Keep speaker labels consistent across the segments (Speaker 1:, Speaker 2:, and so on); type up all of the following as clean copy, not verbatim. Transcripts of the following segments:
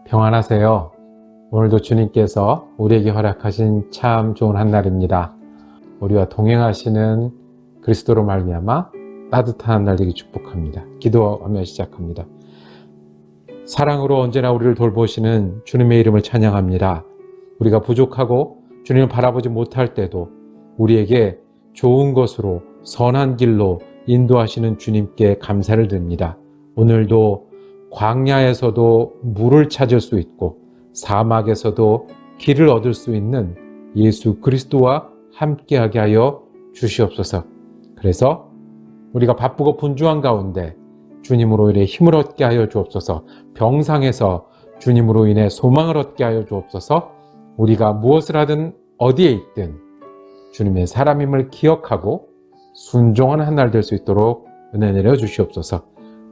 Speaker 1: 평안하세요. 오늘도 주님께서 우리에게 허락하신 참 좋은 한날입니다. 우리와 동행하시는 그리스도로 말미암아 따뜻한 한날 되기 축복합니다. 기도하며 시작합니다. 사랑으로 언제나 우리를 돌보시는 주님의 이름을 찬양합니다. 우리가 부족하고 주님을 바라보지 못할 때도 우리에게 좋은 것으로 선한 길로 인도하시는 주님께 감사를 드립니다. 오늘도 광야에서도 물을 찾을 수 있고 사막에서도 길을 얻을 수 있는 예수 그리스도와 함께하게 하여 주시옵소서. 그래서 우리가 바쁘고 분주한 가운데 주님으로 인해 힘을 얻게 하여 주옵소서. 병상에서 주님으로 인해 소망을 얻게 하여 주옵소서. 우리가 무엇을 하든 어디에 있든 주님의 사람임을 기억하고 순종하는 한 날 될 수 있도록 은혜 내려 주시옵소서.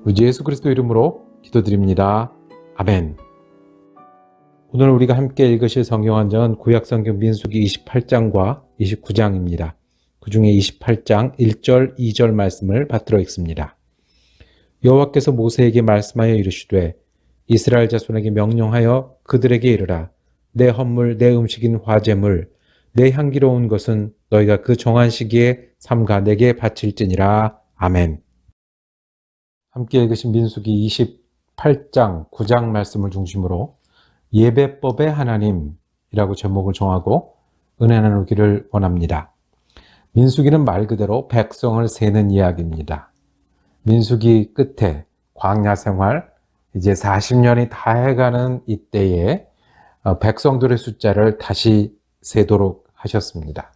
Speaker 1: 우리 예수 그리스도 이름으로 기도드립니다. 아멘. 오늘 우리가 함께 읽으실 성경 한정은 구약성경 민수기 28장과 29장입니다. 그 중에 28장 1절, 2절 말씀을 받들어 읽습니다. 여호와께서 모세에게 말씀하여 이르시되 이스라엘 자손에게 명령하여 그들에게 이르라. 내 헌물, 내 음식인 화제물, 내 향기로운 것은 너희가 그 정한 시기에 삼가 내게 바칠지니라. 아멘. 함께 읽으신 민수기 28장 9장 말씀을 중심으로 예배법의 하나님이라고 제목을 정하고 은혜 나누기를 원합니다. 민수기는 말 그대로 백성을 세는 이야기입니다. 민수기 끝에 광야 생활 이제 40년이 다 해가는 이때에 백성들의 숫자를 다시 세도록 하셨습니다.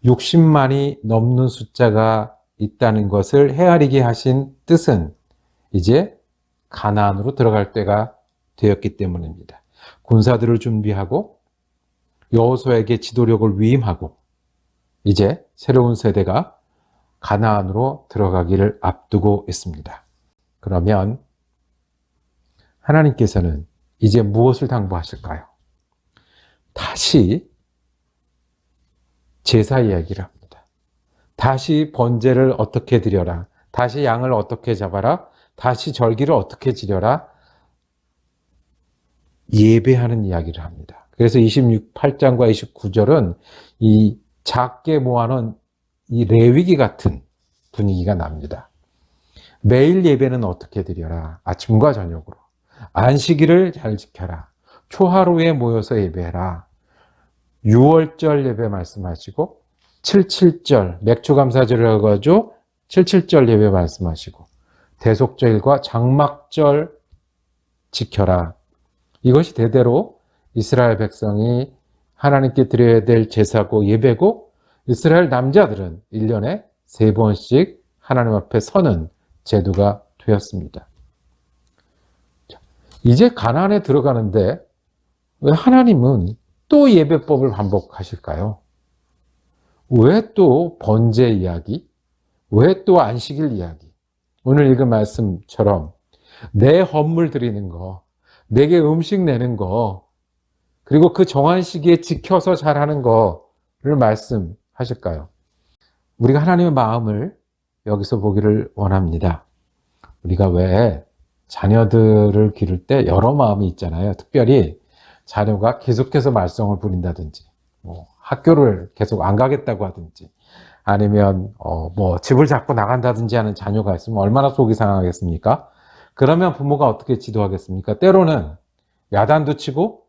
Speaker 1: 60만이 넘는 숫자가 있다는 것을 헤아리게 하신 뜻은 이제 가나안으로 들어갈 때가 되었기 때문입니다. 군사들을 준비하고 여호수아에게 지도력을 위임하고 이제 새로운 세대가 가나안으로 들어가기를 앞두고 있습니다. 그러면 하나님께서는 이제 무엇을 당부하실까요? 다시 제사 이야기를 합니다. 다시 번제를 어떻게 드려라. 다시 양을 어떻게 잡아라. 다시 절기를 어떻게 지려라. 예배하는 이야기를 합니다. 그래서 28장과 29절은 이 작게 모아놓은 이 레위기 같은 분위기가 납니다. 매일 예배는 어떻게 드려라. 아침과 저녁으로. 안식일을 잘 지켜라. 초하루에 모여서 예배해라. 6월절 예배 말씀하시고 77절 맥주감사절이라고 하죠. 77절 예배 말씀하시고 대속절과 장막절 지켜라. 이것이 대대로 이스라엘 백성이 하나님께 드려야 될 제사고 예배고 이스라엘 남자들은 1년에 3번씩 하나님 앞에 서는 제도가 되었습니다. 이제 가나안에 들어가는데 왜 하나님은 또 예배법을 반복하실까요? 왜 또 번제 이야기? 왜 또 안식일 이야기? 오늘 읽은 말씀처럼 내 헌물 드리는 거, 내게 음식 내는 거, 그리고 그 정한 시기에 지켜서 잘하는 거를 말씀하실까요? 우리가 하나님의 마음을 여기서 보기를 원합니다. 우리가 왜 자녀들을 기를 때 여러 마음이 있잖아요. 특별히 자녀가 계속해서 말썽을 부린다든지, 학교를 계속 안 가겠다고 하든지, 아니면 집을 자꾸 나간다든지 하는 자녀가 있으면 얼마나 속이 상하겠습니까? 그러면 부모가 어떻게 지도하겠습니까? 때로는 야단도 치고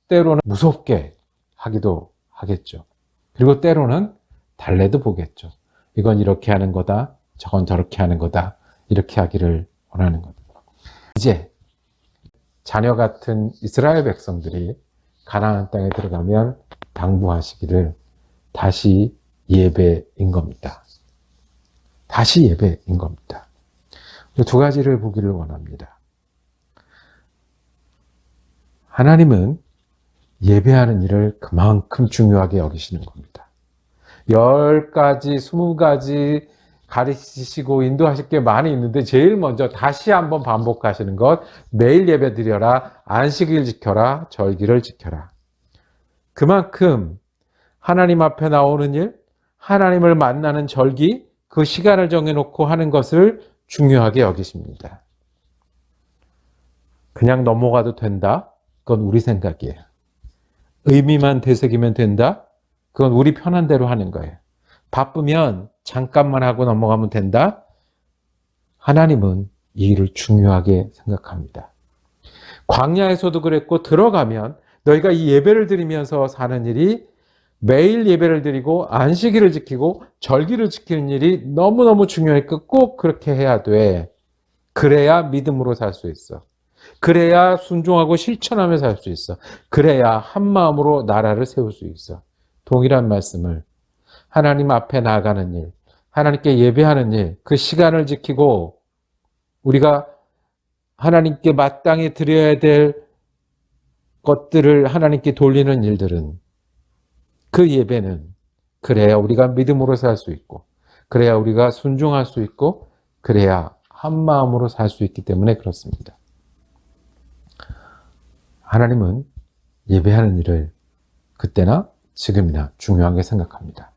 Speaker 1: 때로는 무섭게 하기도 하겠죠. 그리고 때로는 달래도 보겠죠. 이건 이렇게 하는 거다. 저건 저렇게 하는 거다. 이렇게 하기를 원하는 거다. 이제 자녀 같은 이스라엘 백성들이 가나안 땅에 들어가면 당부하시기를 다시 예배인 겁니다. 다시 예배인 겁니다. 두 가지를 보기를 원합니다. 하나님은 예배하는 일을 그만큼 중요하게 여기시는 겁니다. 10가지, 20가지 가르치시고 인도하실 게 많이 있는데 제일 먼저 다시 한번 반복하시는 것, 매일 예배 드려라, 안식일 지켜라, 절기를 지켜라. 그만큼 하나님 앞에 나오는 일, 하나님을 만나는 절기, 그 시간을 정해놓고 하는 것을 중요하게 여기십니다. 그냥 넘어가도 된다? 그건 우리 생각이에요. 의미만 되새기면 된다? 그건 우리 편한 대로 하는 거예요. 바쁘면 잠깐만 하고 넘어가면 된다? 하나님은 이 일을 중요하게 생각합니다. 광야에서도 그랬고 들어가면 너희가 이 예배를 드리면서 사는 일이 매일 예배를 드리고 안식일을 지키고 절기를 지키는 일이 너무너무 중요하니까 꼭 그렇게 해야 돼. 그래야 믿음으로 살 수 있어. 그래야 순종하고 실천하며 살 수 있어. 그래야 한 마음으로 나라를 세울 수 있어. 동일한 말씀을 하나님 앞에 나아가는 일, 하나님께 예배하는 일, 그 시간을 지키고 우리가 하나님께 마땅히 드려야 될 것들을 하나님께 돌리는 일들은, 그 예배는 그래야 우리가 믿음으로 살 수 있고, 그래야 우리가 순종할 수 있고, 그래야 한 마음으로 살 수 있기 때문에 그렇습니다. 하나님은 예배하는 일을 그때나 지금이나 중요하게 생각합니다.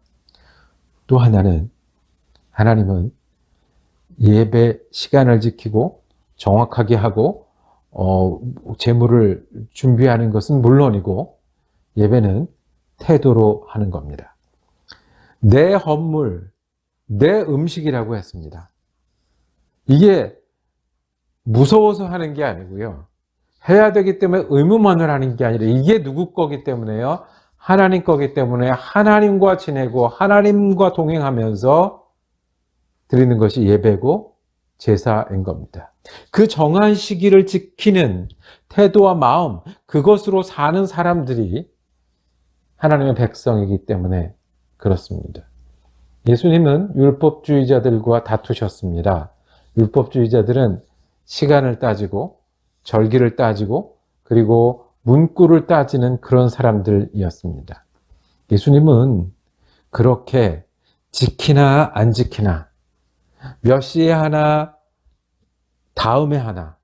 Speaker 1: 또 하나는 하나님은 예배 시간을 지키고 정확하게 하고 제물을 준비하는 것은 물론이고 예배는 태도로 하는 겁니다. 내 헌물, 내 음식이라고 했습니다. 이게 무서워서 하는 게 아니고요. 해야 되기 때문에 의무만을 하는 게 아니라 이게 누구 거기 때문에요? 하나님 거기 때문에 하나님과 지내고 하나님과 동행하면서 드리는 것이 예배고 제사인 겁니다. 그 정한 시기를 지키는 태도와 마음, 그것으로 사는 사람들이 하나님의 백성이기 때문에 그렇습니다. 예수님은 율법주의자들과 다투셨습니다. 율법주의자들은 시간을 따지고 절기를 따지고 그리고 문구를 따지는 그런 사람들이었습니다. 예수님은 그렇게 지키나 안 지키나, 몇 시에 하나, 다음에 하나,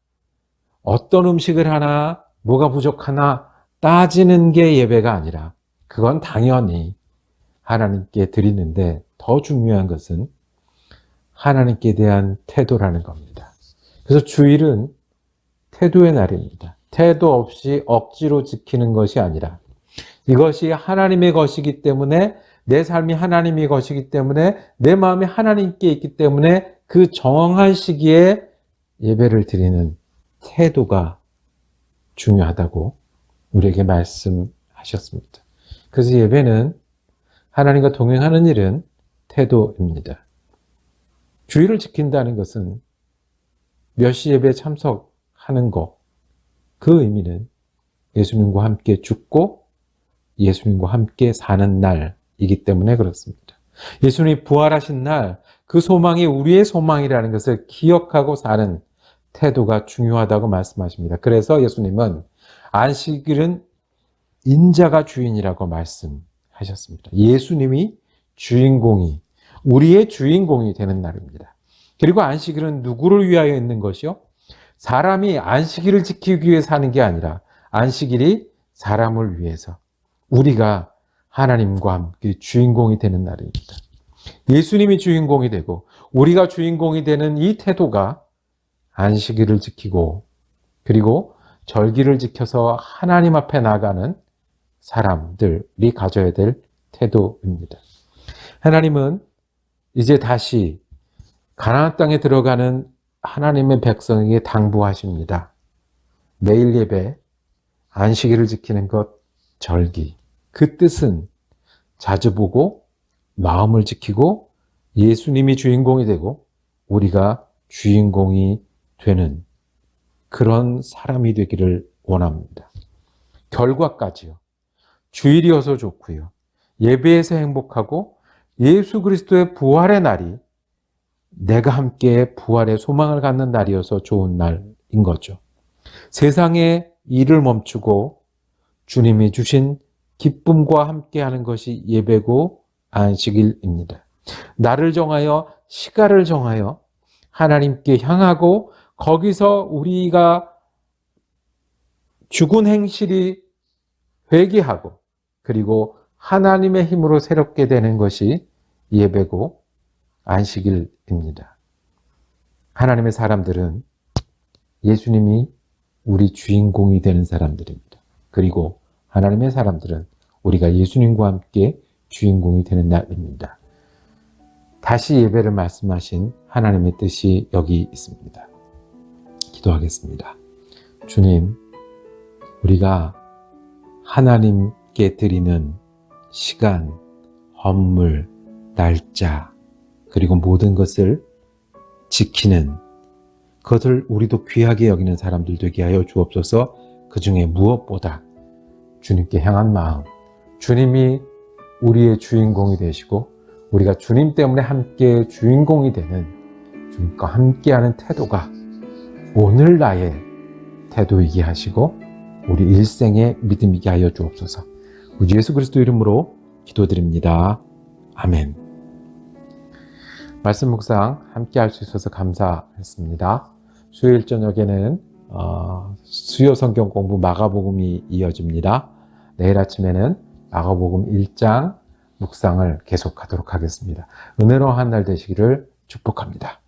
Speaker 1: 어떤 음식을 하나, 뭐가 부족하나 따지는 게 예배가 아니라 그건 당연히 하나님께 드리는데 더 중요한 것은 하나님께 대한 태도라는 겁니다. 그래서 주일은 태도의 날입니다. 태도 없이 억지로 지키는 것이 아니라 이것이 하나님의 것이기 때문에 내 삶이 하나님의 것이기 때문에 내 마음이 하나님께 있기 때문에 그 정한 시기에 예배를 드리는 태도가 중요하다고 우리에게 말씀하셨습니다. 그래서 예배는 하나님과 동행하는 일은 태도입니다. 주일을 지킨다는 것은 몇 시 예배에 참석하는 것, 그 의미는 예수님과 함께 죽고 예수님과 함께 사는 날이기 때문에 그렇습니다. 예수님이 부활하신 날, 그 소망이 우리의 소망이라는 것을 기억하고 사는 태도가 중요하다고 말씀하십니다. 그래서 예수님은 안식일은 인자가 주인이라고 말씀하셨습니다. 예수님이 주인공이, 우리의 주인공이 되는 날입니다. 그리고 안식일은 누구를 위하여 있는 것이요? 사람이 안식일을 지키기 위해 사는 게 아니라 안식일이 사람을 위해서 우리가 하나님과 함께 주인공이 되는 날입니다. 예수님이 주인공이 되고 우리가 주인공이 되는 이 태도가 안식일을 지키고 그리고 절기를 지켜서 하나님 앞에 나가는 사람들이 가져야 될 태도입니다. 하나님은 이제 다시 가나안 땅에 들어가는 하나님의 백성에게 당부하십니다. 매일 예배, 안식일을 지키는 것, 절기. 그 뜻은 자주 보고 마음을 지키고 예수님이 주인공이 되고 우리가 주인공이 되는 그런 사람이 되기를 원합니다. 결과까지요. 주일이어서 좋고요. 예배에서 행복하고 예수 그리스도의 부활의 날이 내가 함께 부활의 소망을 갖는 날이어서 좋은 날인 거죠. 세상의 일을 멈추고 주님이 주신 기쁨과 함께하는 것이 예배고 안식일입니다. 날을 정하여 시간을 정하여 하나님께 향하고 거기서 우리가 죽은 행실이 회개하고 그리고 하나님의 힘으로 새롭게 되는 것이 예배고 안식일입니다. 하나님의 사람들은 예수님이 우리 주인공이 되는 사람들입니다. 그리고 하나님의 사람들은 우리가 예수님과 함께 주인공이 되는 날입니다. 다시 예배를 말씀하신 하나님의 뜻이 여기 있습니다. 기도하겠습니다. 주님, 우리가 하나님께 드리는 시간, 헌물, 날짜, 그리고 모든 것을 지키는, 그것을 우리도 귀하게 여기는 사람들 되게 하여 주옵소서. 그 중에 무엇보다 주님께 향한 마음, 주님이 우리의 주인공이 되시고 우리가 주님 때문에 함께 주인공이 되는, 주님과 함께하는 태도가 오늘 나의 태도이게 하시고 우리 일생의 믿음이게 하여 주옵소서. 우리 예수 그리스도 이름으로 기도드립니다. 아멘. 말씀 묵상 함께 할 수 있어서 감사했습니다. 수요일 저녁에는 수요 성경 공부 마가복음이 이어집니다. 내일 아침에는 마가복음 1장 묵상을 계속하도록 하겠습니다. 은혜로운 한 날 되시기를 축복합니다.